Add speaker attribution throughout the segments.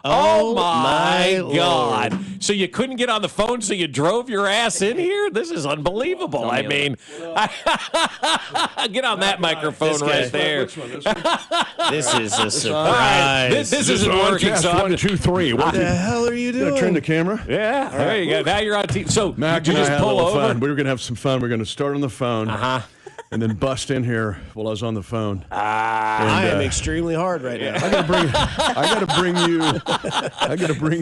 Speaker 1: Oh, my God. So you couldn't get on the phone, so you drove your ass in here? This is unbelievable. I mean, get on that microphone right there.
Speaker 2: Which one? This one?
Speaker 3: This is a surprise.
Speaker 1: This isn't working. So
Speaker 2: 1, 2, 3.
Speaker 3: What the hell are you doing?
Speaker 2: Turn the camera.
Speaker 1: yeah, there you go. Now you're on TV. So
Speaker 2: Mac
Speaker 1: you
Speaker 2: and I
Speaker 1: just
Speaker 2: had a
Speaker 1: pull
Speaker 2: little
Speaker 1: over?
Speaker 2: fun. We were going to have some fun. We're going to start on the phone. And then bust in here while I was on the phone.
Speaker 3: I am extremely hard right now.
Speaker 2: I gotta bring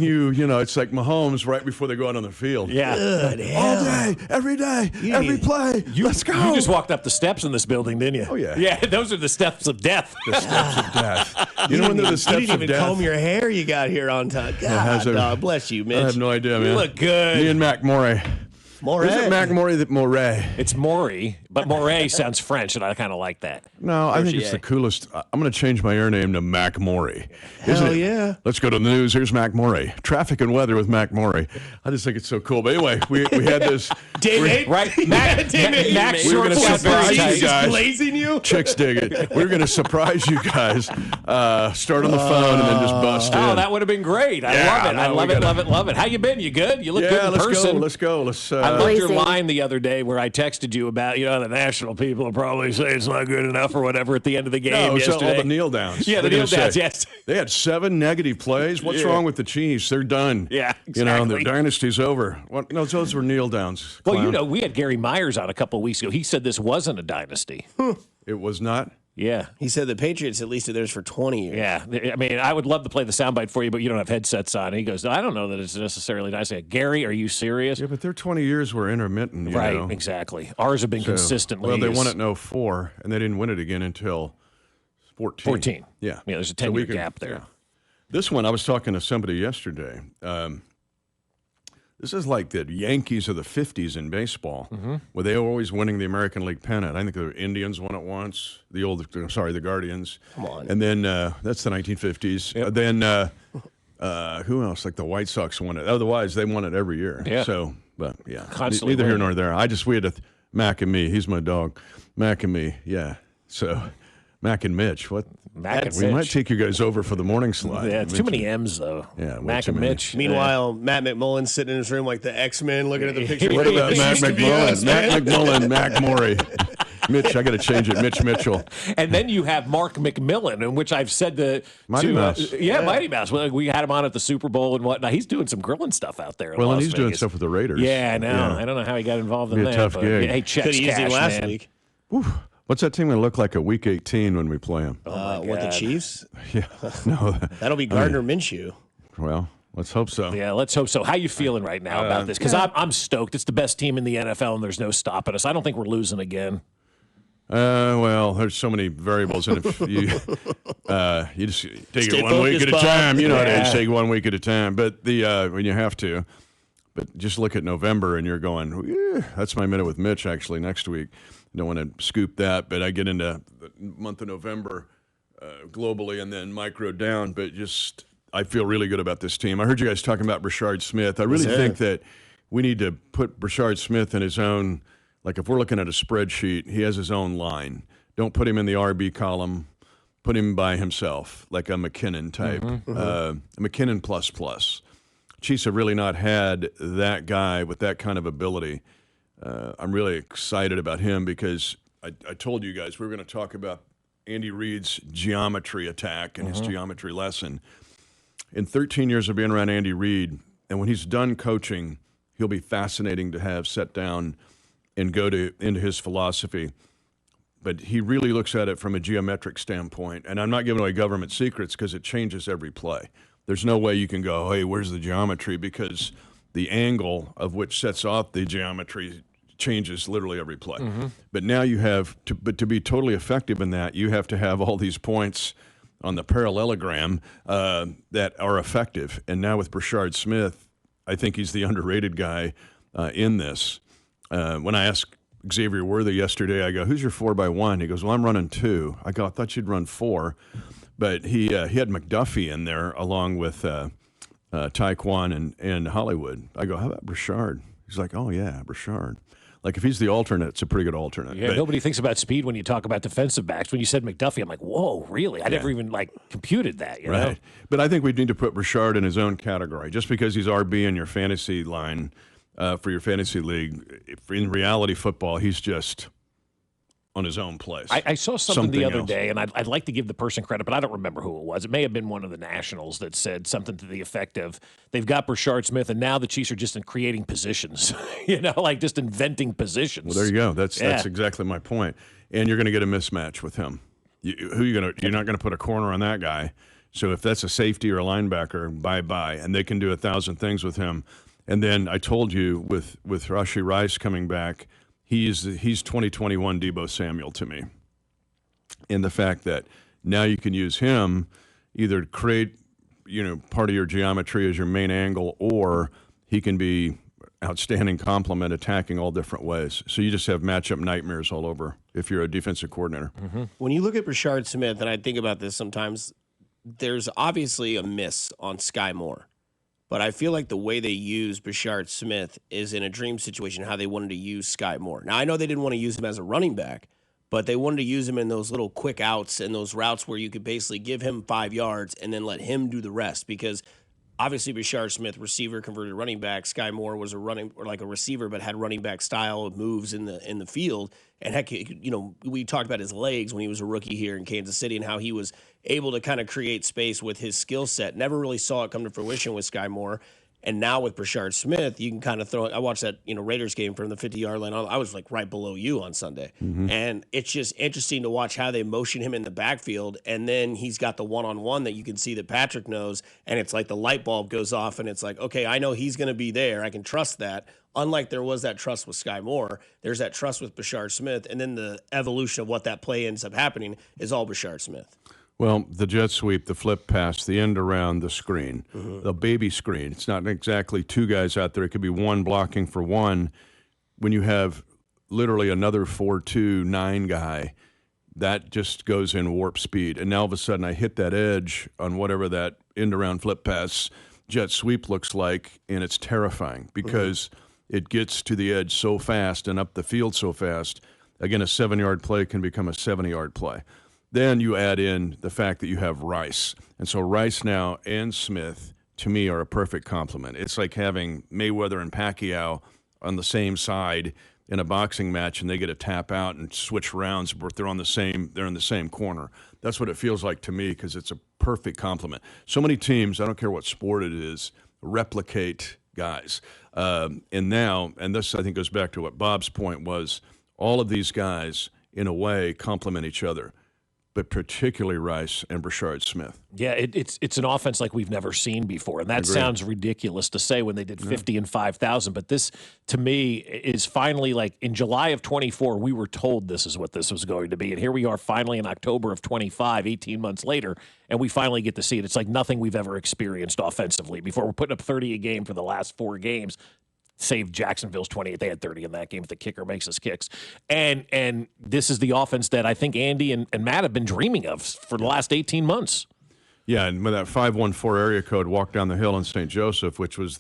Speaker 2: you, it's like Mahomes right before they go out on the field.
Speaker 1: Yeah.
Speaker 2: All day, every day, every play. Let's go.
Speaker 1: You just walked up the steps in this building, didn't you?
Speaker 2: Oh, yeah.
Speaker 1: Yeah, those are the steps of death.
Speaker 2: The steps of death. You know when they're the steps
Speaker 3: You didn't
Speaker 2: of
Speaker 3: even
Speaker 2: death?
Speaker 3: comb your hair you got here on time. God, dog, bless you, Mitch.
Speaker 2: I have no idea, man.
Speaker 1: You look good.
Speaker 2: Me and Mac Morey.
Speaker 3: Moray.
Speaker 2: Is it Mac Morey that Moray?
Speaker 1: It's Maury, but Moray sounds French, and I kind of like that.
Speaker 2: No, I think it's the coolest. I'm going to change my air name to Mac Morey.
Speaker 3: Hell yeah.
Speaker 2: Let's go to the news. Here's Mac Morey. Traffic and weather with Mac Morey. I just think it's so cool. But anyway, we had this.
Speaker 1: Right? Mac
Speaker 2: We were going to surprise you guys.
Speaker 3: Blazing you?
Speaker 2: Chicks dig it. We were going to surprise you guys. Start on the phone and then just bust in.
Speaker 1: Oh, that would have been great. I love it. How you been? You good? You look good in person.
Speaker 2: Let's go.
Speaker 1: I loved your line the other day where I texted you about, the national people will probably say it's not good enough or whatever at the end of the game yesterday.
Speaker 2: All the kneel downs.
Speaker 1: Yeah, the kneel downs, yes.
Speaker 2: They had 7 negative plays. What's wrong with the Chiefs? They're done.
Speaker 1: Yeah, exactly.
Speaker 2: The dynasty's over. Those were kneel downs.
Speaker 1: Clown. Well, we had Gary Myers on a couple of weeks ago. He said this wasn't a dynasty.
Speaker 2: It was not?
Speaker 1: Yeah.
Speaker 3: He said the Patriots at least are theirs for 20 years.
Speaker 1: Yeah. I mean, I would love to play the soundbite for you, but you don't have headsets on. And he goes, I don't know that it's necessarily nice. I said, Gary, are you serious?
Speaker 2: Yeah, but their 20 years were intermittent,
Speaker 1: Right, exactly. Ours have been consistently.
Speaker 2: Well, they won it in 2004, and they didn't win it again until 14.
Speaker 1: Yeah. Yeah, there's a 10-year gap there.
Speaker 2: Yeah. This one, I was talking to somebody yesterday. This is like the Yankees of the 50s in baseball, where they were always winning the American League pennant. I think the Indians won it once, the Guardians.
Speaker 3: Come on.
Speaker 2: And then that's the 1950s.
Speaker 1: Yep.
Speaker 2: Then who else? Like the White Sox won it. Otherwise, they won it every year.
Speaker 1: Yeah.
Speaker 2: So, but yeah,
Speaker 1: Constantly
Speaker 2: neither here
Speaker 1: winning.
Speaker 2: nor there. We had Mac and me. He's my dog. Mac and me. Yeah. So Mac and Mitch. What?
Speaker 1: Mac and
Speaker 2: We
Speaker 1: Mitch.
Speaker 2: might take you guys over for the morning slide.
Speaker 1: Yeah, it's too many M's, though.
Speaker 2: Yeah, way
Speaker 1: Mac
Speaker 2: too
Speaker 1: and
Speaker 2: many.
Speaker 1: Mitch.
Speaker 3: Meanwhile, Matt McMullen's sitting in his room like the X-Men looking at the picture.
Speaker 2: What about Matt
Speaker 3: Used to be us,
Speaker 2: McMullen? Matt
Speaker 3: man.
Speaker 2: McMullen, Mac Morey. Mitch, I got to change it. Mitch Mitchell.
Speaker 1: And then you have Mark McMillan, in which I've said
Speaker 2: Mighty Mouse.
Speaker 1: Mighty Mouse. Well, we had him on at the Super Bowl and whatnot. He's doing some grilling stuff out there.
Speaker 2: Well, and
Speaker 1: Las
Speaker 2: he's doing
Speaker 1: Vegas.
Speaker 2: stuff with the Raiders.
Speaker 1: Yeah, I know. I don't know how he got involved in
Speaker 2: Be a
Speaker 1: that.
Speaker 2: tough
Speaker 1: but,
Speaker 2: gig.
Speaker 1: Hey, checks
Speaker 3: Could have used him
Speaker 1: cash,
Speaker 3: last
Speaker 1: man.
Speaker 3: week.
Speaker 2: What's that team going to look like at Week 18 when we play them?
Speaker 3: What, the Chiefs?
Speaker 2: Yeah. No.
Speaker 3: That'll be Gardner Minshew.
Speaker 2: Well, let's hope so.
Speaker 1: Yeah, let's hope so. How you feeling right now about this? Because I'm stoked. It's the best team in the NFL, and there's no stopping us. I don't think we're losing again.
Speaker 2: Well, there's so many variables, and if you just take
Speaker 3: Stay
Speaker 2: it one week
Speaker 3: focused,
Speaker 2: at a
Speaker 3: Bob.
Speaker 2: time. You know how it is. Take 1 week at a time. But when you have to, but just look at November, and you're going, yeah, that's my minute with Mitch actually next week. Don't want to scoop that, but I get into the month of November globally, and then micro down. But just I feel really good about this team. I heard you guys talking about Brashard Smith. I really think that we need to put Brashard Smith in his own. Like if we're looking at a spreadsheet, he has his own line. Don't put him in the RB column. Put him by himself, like a McKinnon type. McKinnon plus. Chiefs have really not had that guy with that kind of ability. I'm really excited about him because I told you guys we were going to talk about Andy Reid's geometry attack and his geometry lesson. In 13 years of being around Andy Reid, and when he's done coaching, he'll be fascinating to have set down and go into his philosophy. But he really looks at it from a geometric standpoint. And I'm not giving away government secrets because it changes every play. There's no way you can go, hey, where's the geometry? Because the angle of which sets off the geometry changes literally every play. But now you have, to be totally effective in that, you have to have all these points on the parallelogram that are effective. And now with Brashard Smith, I think he's the underrated guy in this. When I asked Xavier Worthy yesterday, I go, who's your 4x1? He goes, well, I'm running 2. I go, I thought you'd run 4. But he had McDuffie in there along with Taekwon and Hollywood. I go, how about Brashard? He's like, oh, yeah, Brashard. Like if he's the alternate, it's a pretty good alternate.
Speaker 1: Yeah, nobody thinks about speed when you talk about defensive backs. When you said McDuffie, I'm like, whoa, really? I never even computed that. You know?
Speaker 2: But I think we need to put Brashard in his own category. Just because he's RB in your fantasy line for your fantasy league, in reality football, he's just on his own place.
Speaker 1: I saw something the other day, and I'd like to give the person credit, but I don't remember who it was. It may have been one of the Nationals that said something to the effect of, they've got Brashard Smith, and now the Chiefs are just in creating positions, like just inventing positions.
Speaker 2: Well, there you go. That's exactly my point. And you're going to get a mismatch with him. You're not going to put a corner on that guy. So if that's a safety or a linebacker, bye-bye. And they can do 1,000 things with him. And then I told you with Rashee Rice coming back, he's 2021 Deebo Samuel to me. In the fact that now you can use him either to create, part of your geometry as your main angle, or he can be outstanding complement attacking all different ways. So you just have matchup nightmares all over if you're a defensive coordinator.
Speaker 3: Mm-hmm. When you look at Brashard Smith, and I think about this sometimes, there's obviously a miss on Sky Moore. But I feel like the way they use Brashard Smith is in a dream situation, how they wanted to use Sky Moore. Now, I know they didn't want to use him as a running back, but they wanted to use him in those little quick outs and those routes where you could basically give him 5 yards and then let him do the rest. Because obviously Brashard Smith, receiver, converted running back. Sky Moore was a receiver, but had running back style of moves in the field. And heck, we talked about his legs when he was a rookie here in Kansas City and how he was able to kind of create space with his skill set. Never really saw it come to fruition with Sky Moore. And now with Brashard Smith, you can kind of throw it. I watched that Raiders game from the 50-yard line. I was like right below you on Sunday. Mm-hmm. And it's just interesting to watch how they motion him in the backfield. And then he's got the one-on-one that you can see that Patrick knows. And it's like the light bulb goes off and it's like, okay, I know he's going to be there. I can trust that. Unlike there was that trust with Sky Moore, there's that trust with Brashard Smith. And then the evolution of what that play ends up happening is all Brashard Smith.
Speaker 2: Well, the jet sweep, the flip pass, the end around, the screen, the baby screen. It's not exactly two guys out there. It could be one blocking for one. When you have literally another 4-2-9 guy, that just goes in warp speed. And now all of a sudden I hit that edge on whatever that end around flip pass jet sweep looks like, and it's terrifying because it gets to the edge so fast and up the field so fast. Again, a 7-yard play can become a 70-yard play. Then you add in the fact that you have Rice. And so Rice now and Smith, to me, are a perfect complement. It's like having Mayweather and Pacquiao on the same side in a boxing match, and they get to tap out and switch rounds, but they're in the same corner. That's what it feels like to me because it's a perfect complement. So many teams, I don't care what sport it is, replicate guys. And this I think goes back to what Bob's point was, all of these guys, in a way, complement each other, but particularly Rice and Brashard Smith.
Speaker 1: Yeah, it's an offense like we've never seen before, and that sounds ridiculous to say when they did 50 and 5,000, but this, to me, is finally like in July of 24, we were told this is what this was going to be, and here we are finally in October of 25, 18 months later, and we finally get to see it. It's like nothing we've ever experienced offensively before. We're putting up 30 a game for the last 4 games. Save Jacksonville's 28. They had 30 in that game if the kicker makes us kicks. And this is the offense that I think Andy and Matt have been dreaming of for the last 18 months.
Speaker 2: Yeah, and with that 514 area code, walk down the hill in St. Joseph, which was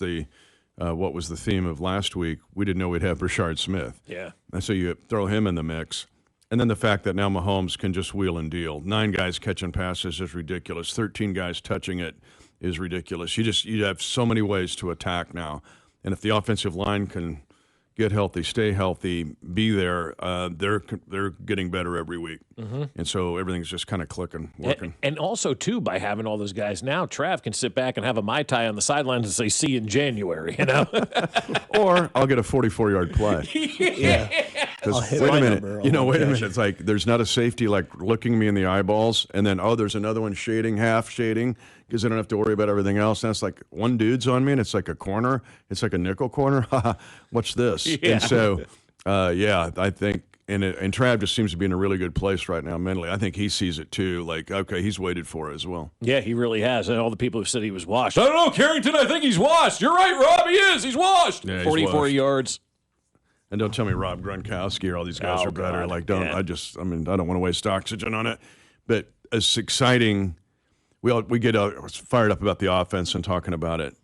Speaker 2: what was the theme of last week, we didn't know we'd have Brashard Smith.
Speaker 1: Yeah.
Speaker 2: And so you throw him in the mix. And then the fact that now Mahomes can just wheel and deal. 9 guys catching passes is ridiculous. 13 guys touching it is ridiculous. You have so many ways to attack now. And if the offensive line can get healthy, stay healthy, be there, they're getting better every week. Mm-hmm. And so everything's just kind of clicking, working.
Speaker 1: And also, too, by having all those guys now, Trav can sit back and have a Mai Tai on the sidelines and say, see you in January,
Speaker 2: Or I'll get a 44-yard play.
Speaker 3: Yeah.
Speaker 2: Because wait a minute. Wait a minute. It's like there's not a safety like looking me in the eyeballs, and then, there's another one shading, half shading, because I don't have to worry about everything else. And it's like one dude's on me, and it's like a corner. It's like a nickel corner. What's this? Yeah. And so, I think, and Trav just seems to be in a really good place right now mentally. I think he sees it too. Like, okay, he's waited for it as well.
Speaker 1: Yeah, he really has. And all the people who said he was washed. I don't know, Carrington, I think he's washed. You're right, Rob, he is. He's washed. Yeah, 44 yards.
Speaker 2: And don't tell me Rob Gronkowski or all these guys are better.
Speaker 1: God.
Speaker 2: Like, don't. Yeah. I don't want to waste oxygen on it. But it's exciting. We get fired up about the offense and talking about it.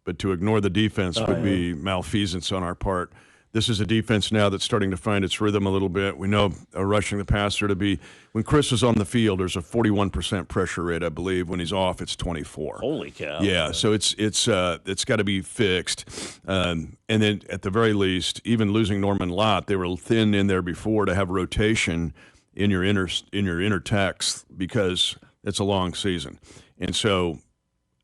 Speaker 2: But to ignore the defense would be malfeasance on our part. This is a defense now that's starting to find its rhythm a little bit. We know rushing the passer to be when Chris is on the field. There's a 41% pressure rate, I believe. When he's off, it's 24.
Speaker 1: Holy cow!
Speaker 2: Yeah, so it's got to be fixed. And then at the very least, even losing Norman Lott, they were thin in there before to have rotation in your inner text because it's a long season. And so,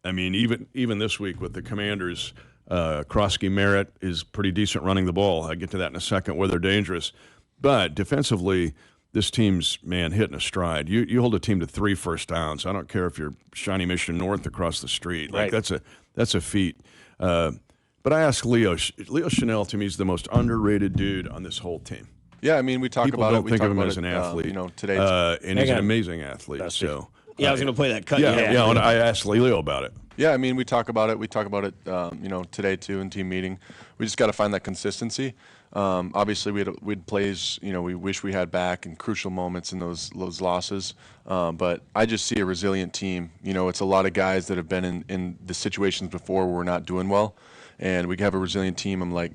Speaker 2: I mean, even this week with the Commanders. Krosky Merritt is pretty decent running the ball. I'll get to that in a second where they're dangerous. But defensively, this team's, hitting a stride. You hold a team to 3 first downs. I don't care if you're Shawnee Mission North across the street. Like
Speaker 1: right.
Speaker 2: That's a feat. But I asked Leo. Leo Chanel, to me, is the most underrated dude on this whole team.
Speaker 4: Yeah, I mean, we talk
Speaker 2: People
Speaker 4: about
Speaker 2: don't
Speaker 4: it.
Speaker 2: think of him as an athlete.
Speaker 4: Today.
Speaker 2: And he's an amazing athlete. So
Speaker 3: I was going to play that cut.
Speaker 2: Yeah, and I asked Leo about it.
Speaker 4: Yeah, I mean, we talk about it. We talk about it, today too in team meeting. We just got to find that consistency. Obviously, we had plays, we wish we had back in crucial moments in those losses. But I just see a resilient team. It's a lot of guys that have been in the situations before where we're not doing well, and we have a resilient team. I'm like,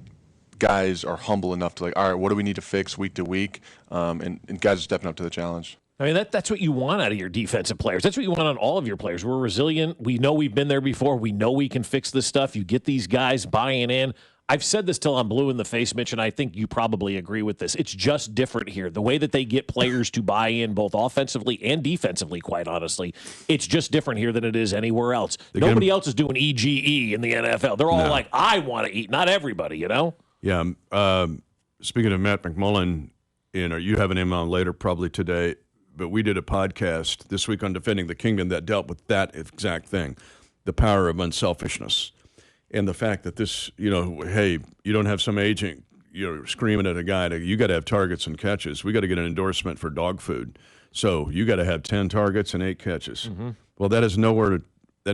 Speaker 4: guys are humble enough to all right, what do we need to fix week to week? And guys are stepping up to the challenge.
Speaker 1: I mean, that's what you want out of your defensive players. That's what you want out of all of your players. We're resilient. We know we've been there before. We know we can fix this stuff. You get these guys buying in. I've said this till I'm blue in the face, Mitch, and I think you probably agree with this. It's just different here. The way that they get players to buy in both offensively and defensively, quite honestly, it's just different here than it is anywhere else. Nobody else is doing EGE in the NFL. They're all like, I want to eat. Not everybody,
Speaker 2: Yeah. Speaking of Matt McMullen, you having him on later probably today, but we did a podcast this week on Defending the Kingdom that dealt with that exact thing, the power of unselfishness. And the fact that this, hey, you don't have some agent, screaming at a guy, you got to have targets and catches. We got to get an endorsement for dog food. So you got to have 10 targets and 8 catches. Mm-hmm. Well, that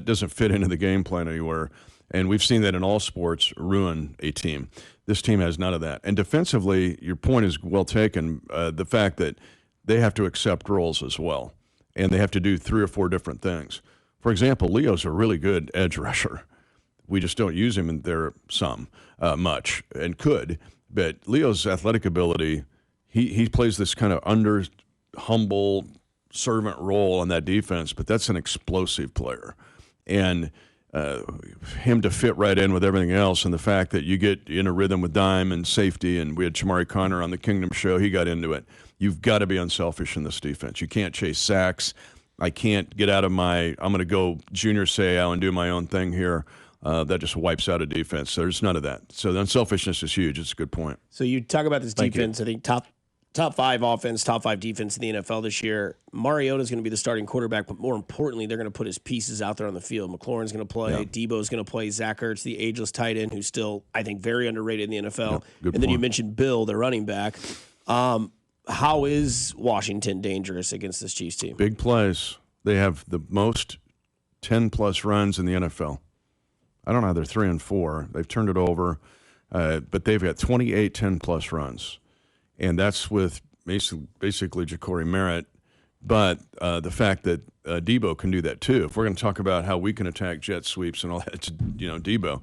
Speaker 2: doesn't fit into the game plan anywhere. And we've seen that in all sports ruin a team. This team has none of that. And defensively, your point is well taken. The fact that they have to accept roles as well, and they have to do 3 or 4 different things. For example, Leo's a really good edge rusher. We just don't use him in there much, and could. But Leo's athletic ability, he plays this kind of humble servant role on that defense, but that's an explosive player. And him to fit right in with everything else, and the fact that you get in a rhythm with dime and safety, and we had Shamari Connor on the Kingdom show, he got into it. You've got to be unselfish in this defense. You can't chase sacks. I can't get out of I'm going to go junior Seau and do my own thing here. That just wipes out a defense. There's none of that. So the unselfishness is huge. It's a good point.
Speaker 3: So you talk about this defense, I think top 5 offense, top 5 defense in the NFL this year. Mariota's going to be the starting quarterback, but more importantly, they're going to put his pieces out there on the field. McLaurin's going to play. Yeah. Debo's going to play. Zach Ertz, the ageless tight end, who's still, I think, very underrated in the NFL.
Speaker 2: Yeah,
Speaker 3: and then you mentioned Bill, the running back. How is Washington dangerous against this Chiefs team?
Speaker 2: Big plays. They have the most 10-plus runs in the NFL. I don't know. They're 3 and 4. They've turned it over, but they've got 28 10-plus runs. And that's with basically Ja'Cory Merritt. But the fact that Debo can do that too. If we're going to talk about how we can attack jet sweeps and all that, it's, Debo.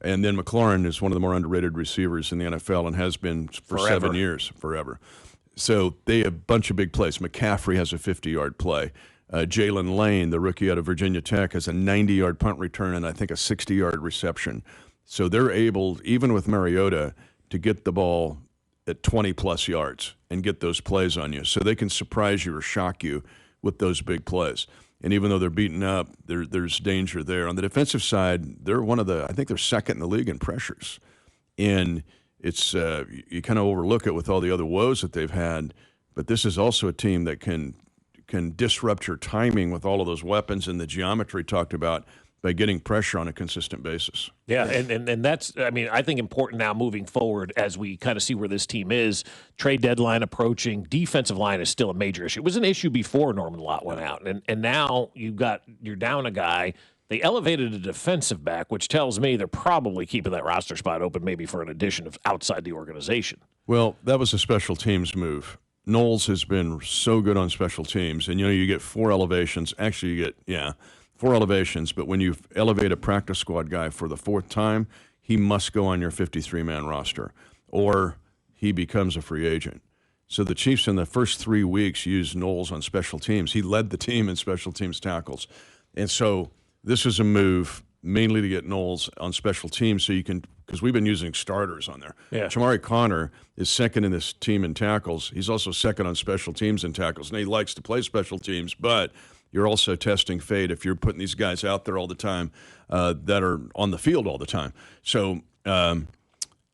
Speaker 2: And then McLaurin is one of the more underrated receivers in the NFL and has been for
Speaker 1: forever.
Speaker 2: 7 years, forever. So they have a bunch of big plays. McCaffrey has a 50-yard play. Jalen Lane, the rookie out of Virginia Tech, has a 90-yard punt return and I think a 60-yard reception. So they're able, even with Mariota, to get the ball at 20-plus yards and get those plays on you. So they can surprise you or shock you with those big plays. And even though they're beaten up, there's danger there. On the defensive side, they're I think they're second in the league in pressures. And it's you kind of overlook it with all the other woes that they've had. But this is also a team that can disrupt your timing with all of those weapons and the geometry talked about by getting pressure on a consistent basis.
Speaker 1: Yeah, and that's, I think important now moving forward as we kind of see where this team is. Trade deadline approaching. Defensive line is still a major issue. It was an issue before Norman Lott went out, and now you're down a guy. They elevated a defensive back, which tells me they're probably keeping that roster spot open maybe for an addition of outside the organization.
Speaker 2: Well, that was a special teams move. Knowles has been so good on special teams, and you get 4 elevations. Actually, you get 4 elevations, but when you elevate a practice squad guy for the 4th time, he must go on your 53-man roster. or he becomes a free agent. So the Chiefs in the first 3 weeks used Knowles on special teams. He led the team in special teams tackles. And so this is a move mainly to get Knowles on special teams so you can – because we've been using starters on there.
Speaker 1: Yeah.
Speaker 2: Chamari Connor is second in this team in tackles. He's also second on special teams in tackles. And he likes to play special teams, but you're also testing fate if you're putting these guys out there all the time that are on the field all the time. So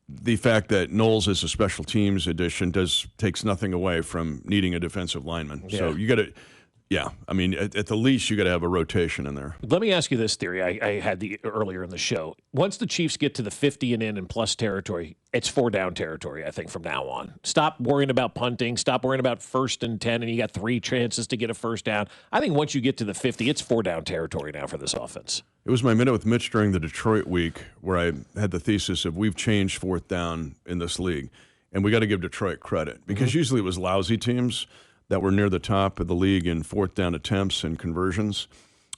Speaker 2: the fact that Knowles is a special teams addition takes nothing away from needing a defensive lineman.
Speaker 1: Yeah.
Speaker 2: So you got to – yeah, I mean, at the least, you got to have a rotation in there.
Speaker 1: Let me ask you this theory. I had earlier in the show. Once the Chiefs get to the 50 and in and plus territory, it's 4-down territory, I think, from now on. Stop worrying about punting. Stop worrying about 1st and 10, and you got 3 chances to get a first down. I think once you get to the 50, it's 4-down territory now for this offense.
Speaker 2: It was my minute with Mitch during the Detroit week where I had the thesis of we've changed 4th down in this league, and we got to give Detroit credit because usually it was lousy teams that were near the top of the league in 4th down attempts and conversions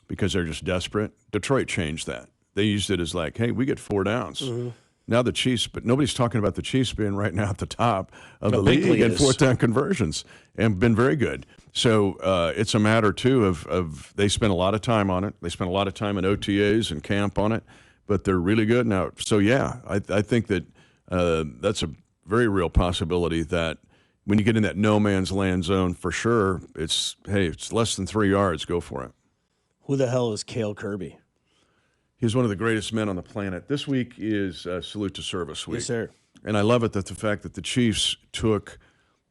Speaker 2: because they're just desperate. Detroit changed that. They used it as like, hey, we get 4 downs. Now the Chiefs, but nobody's talking about the Chiefs being right now at the top of the league in 4th down conversions and been very good. So it's a matter, too, of they spent a lot of time on it. They spent a lot of time in OTAs and camp on it, but they're really good now. So, yeah, I think that that's a very real possibility that when you get in that no man's land zone, for sure, it's less than 3 yards, go for it.
Speaker 3: Who the hell is Cale Kirby?
Speaker 2: He's one of the greatest men on the planet. This week is Salute to Service week.
Speaker 3: Yes, sir.
Speaker 2: And I love it that the fact that the Chiefs took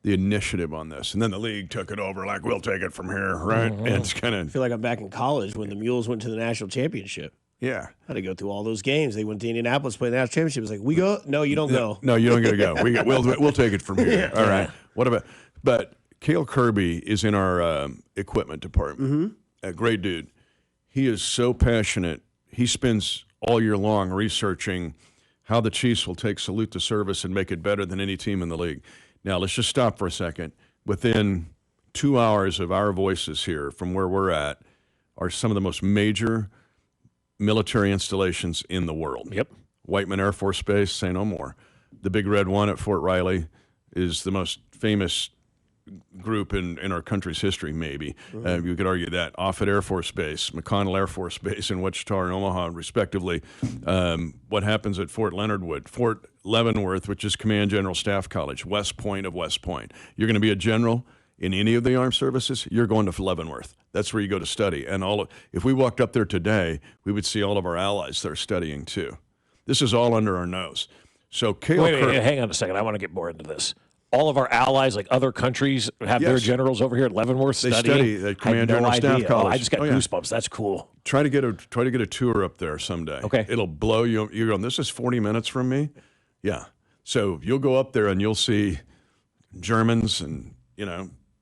Speaker 2: the initiative on this, and then the league took it over like, we'll take it from here, right? And it's kind
Speaker 3: I
Speaker 2: of,
Speaker 3: feel like I'm back in college when the Mules went to the national championship.
Speaker 2: yeah.
Speaker 3: I had to go through all those games. They went to Indianapolis, played the national championship. It was like, we go? No, you don't go.
Speaker 2: No, you don't get to go. We'll take it from here. All right. What about? But Cale Kirby is in our equipment department. A great dude. He is so passionate. He spends all year long researching how the Chiefs will take Salute to Service and make it better than any team in the league. Now, let's just stop for a second. Within 2 hours of our voices here from where we're at are some of the most major military installations in the world.
Speaker 1: Yep.
Speaker 2: Whiteman Air Force Base, say no more. The Big Red One at Fort Riley is the most famous group in our country's history, maybe. You could argue that. Offutt Air Force Base, McConnell Air Force Base in Wichita and Omaha, respectively. What happens at Fort Leonard Wood, Fort Leavenworth, which is Command General Staff College, West Point of West Point. You're going to be a general in any of the armed services, you're going to Leavenworth. That's where you go to study. And if we walked up there today, we would see all of our allies that are studying too. This is all under our nose. So Cale
Speaker 1: Wait, hang on a second. I want to get more into this. All of our allies, like other countries, have their generals over here at Leavenworth
Speaker 2: they
Speaker 1: studying.
Speaker 2: Study at Command General Staff College.
Speaker 1: I just got goosebumps. That's cool.
Speaker 2: Try to get a tour up there someday.
Speaker 1: Okay.
Speaker 2: It'll blow you. You're going, this is 40 minutes from me? Yeah. So you'll go up there and you'll see Germans and,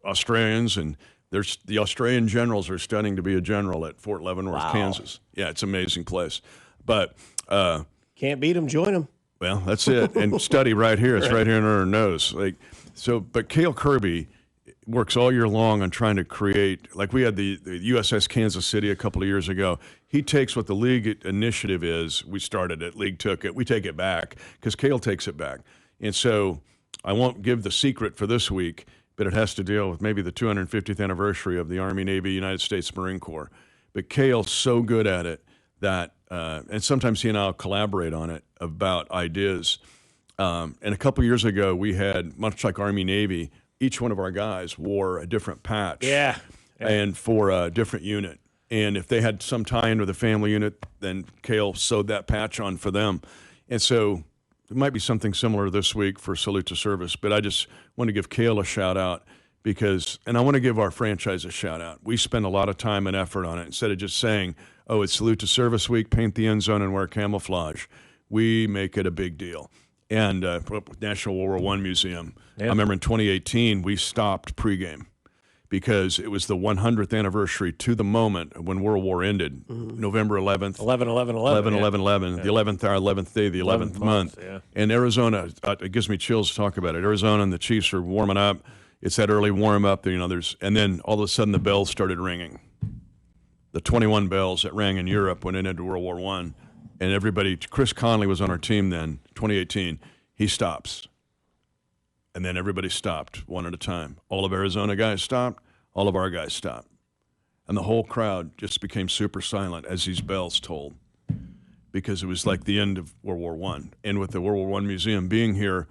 Speaker 2: Australians, and the Australian generals are studying to be a general at Fort Leavenworth, Kansas. Yeah, it's an amazing place. But
Speaker 3: Can't beat them, join them.
Speaker 2: well, that's it. And study right here. It's right here under our nose. But Cale Kirby works all year long on trying to create, like we had the USS Kansas City a couple of years ago. He takes what the league initiative is. We started it. League took it. We take it back because Cale takes it back. And so I won't give the secret for this week, but it has to deal with maybe the 250th anniversary of the Army, Navy, United States Marine Corps. But Cale's so good at it that, and sometimes he and I will collaborate on it about ideas. And a couple years ago, we had, much like Army, Navy, each one of our guys wore a different patch.
Speaker 1: Yeah.
Speaker 2: And for a different unit. And if they had some tie-in with a family unit, then Cale sewed that patch on for them. And so it might be something similar this week for Salute to Service, but I just want to give Cale a shout-out and I want to give our franchise a shout-out. We spend a lot of time and effort on it. Instead of just saying, oh, it's Salute to Service week, paint the end zone and wear camouflage. We make it a big deal. And National World War I Museum, I remember in 2018, we stopped pregame because it was the 100th anniversary to the moment when World War ended, November 11th. 11/11/11, the 11th hour, 11th day, the 11th month.
Speaker 1: Yeah.
Speaker 2: And Arizona, it gives me chills to talk about it. Arizona and the Chiefs are warming up. It's that early warm-up. And then all of a sudden the bells started ringing. The 21 bells that rang in Europe when it ended World War I. And everybody, Chris Conley was on our team then, 2018. He stops. And then everybody stopped one at a time. All of Arizona guys stopped. All of our guys stopped. And the whole crowd just became super silent as these bells tolled, because it was like the end of World War I. And with the World War I Museum being here,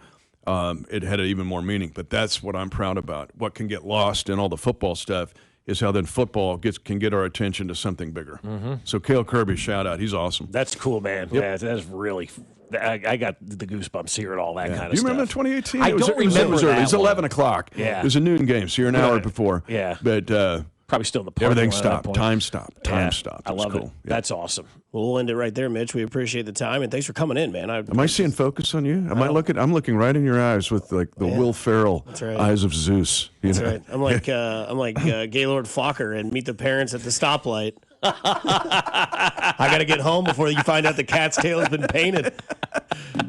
Speaker 2: it had even more meaning. But that's what I'm proud about. What can get lost in all the football stuff is how then football can get our attention to something bigger. So Cale Kirby, shout out. He's awesome.
Speaker 1: That's cool, man. Yep. Yeah, that's really I got the goosebumps here and all that kind of stuff.
Speaker 2: Do you remember 2018?
Speaker 1: I don't remember
Speaker 2: it was early. It was 11
Speaker 1: one.
Speaker 2: o'clock.
Speaker 1: Yeah.
Speaker 2: It was a noon game, so you're an hour before.
Speaker 1: Yeah.
Speaker 2: But
Speaker 1: probably still in the parking
Speaker 2: everything
Speaker 1: lot at that
Speaker 2: stopped.
Speaker 1: point.
Speaker 2: Time stopped. Time
Speaker 1: Yeah.
Speaker 2: stopped.
Speaker 1: I love
Speaker 2: cool.
Speaker 1: it.
Speaker 2: Yeah.
Speaker 1: That's awesome.
Speaker 3: Well, we'll end it right there, Mitch. We appreciate the time, and thanks for coming in, man.
Speaker 2: Am I seeing focus on you? I'm looking right in your eyes with like the Will Ferrell
Speaker 3: right.
Speaker 2: eyes of Zeus.
Speaker 3: That's right. I'm like Gaylord Fokker and Meet the Parents at the stoplight. I got to get home before you find out the cat's tail has been painted.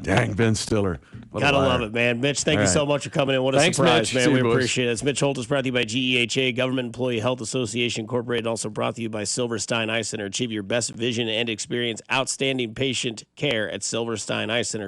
Speaker 2: Dang, Ben Stiller. What a
Speaker 3: Gotta
Speaker 2: liar.
Speaker 3: love it, man. Mitch, thank you
Speaker 2: right.
Speaker 3: so much for coming in. What a
Speaker 1: Thanks,
Speaker 3: surprise,
Speaker 1: Mitch.
Speaker 3: man.
Speaker 2: See
Speaker 3: We
Speaker 2: you, boys.
Speaker 3: appreciate it. It's Mitch Holthus, brought to you by GEHA, Government Employee Health Association Incorporated, also brought to you by Silverstein Eye Center. Achieve your best vision and experience outstanding patient care at Silverstein Eye Center.